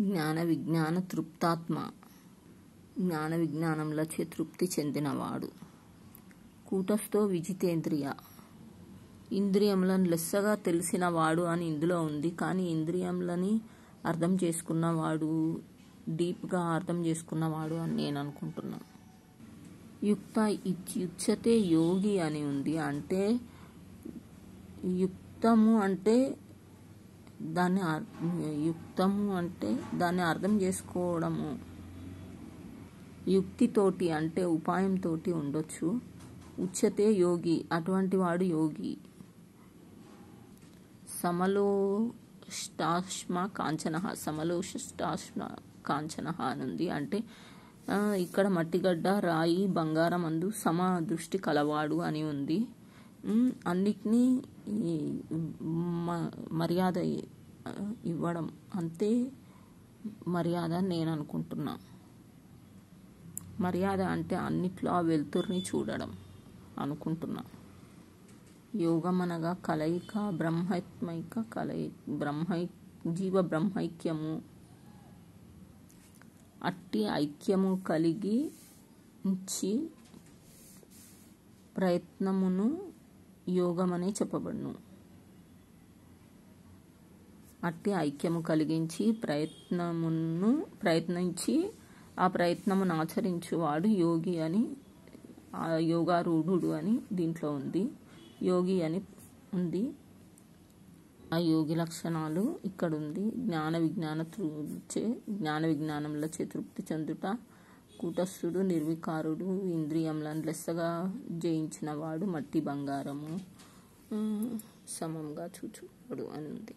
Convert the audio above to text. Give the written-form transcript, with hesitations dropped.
జ్ఞాన విజ్ఞాన తృప్తాత్మ, జ్ఞాన విజ్ఞానములచే తృప్తి చెందినవాడు. కూటస్థో విజితేంద్రియ, ఇంద్రియములను లెస్సగా తెలిసినవాడు అని ఇందులో ఉంది. కానీ ఇంద్రియములని అర్థం చేసుకున్నవాడు, డీప్గా అర్థం చేసుకున్నవాడు అని నేను అనుకుంటున్నాను. యుక్త ఇత్యుచ్యతే యోగి అని ఉంది. అంటే యుక్తము అంటే దాన్ని అర్థం చేసుకోవడము, యుక్తితోటి అంటే ఉపాయంతో ఉండొచ్చు. ఉచ్యతే యోగి, అటువంటి వాడు యోగి. సమలోష్టాశ్మ కాంచన, సమలోష్టాశ్మ కాంచన అనుంది. అంటే ఇక్కడ మట్టిగడ్డ, రాయి, బంగారం అందు సమ దృష్టి కలవాడు అని ఉంది. అన్నిటినీ మర్యాద ఇవ్వడం అంతే మర్యాద అని నేను అనుకుంటున్నా. మర్యాద అంటే అన్నిట్లో ఆ వెలుతురిని చూడడం అనుకుంటున్నా. యోగం అనగా కలయిక, బ్రహ్మాత్మైక జీవ బ్రహ్మైక్యము. అట్టి ఐక్యము కలిగించి ప్రయత్నమును యోగమనే చెప్పబడును. అట్టి ఐక్యము కలిగించి ప్రయత్నించి ఆ ప్రయత్నమును ఆచరించువాడు యోగి అని, ఆ యోగారూఢుడు అని దీంట్లో ఉంది. యోగి అని ఉంది. ఆ యోగి లక్షణాలు ఇక్కడ ఉంది. జ్ఞాన విజ్ఞానములచే తృప్తి చెందుట, కూటస్థుడు, నిర్వికారుడు, ఇంద్రియములను లెస్సగా జయించిన వాడు, మట్టి బంగారము సమంగా చూచువాడు అని ఉంది.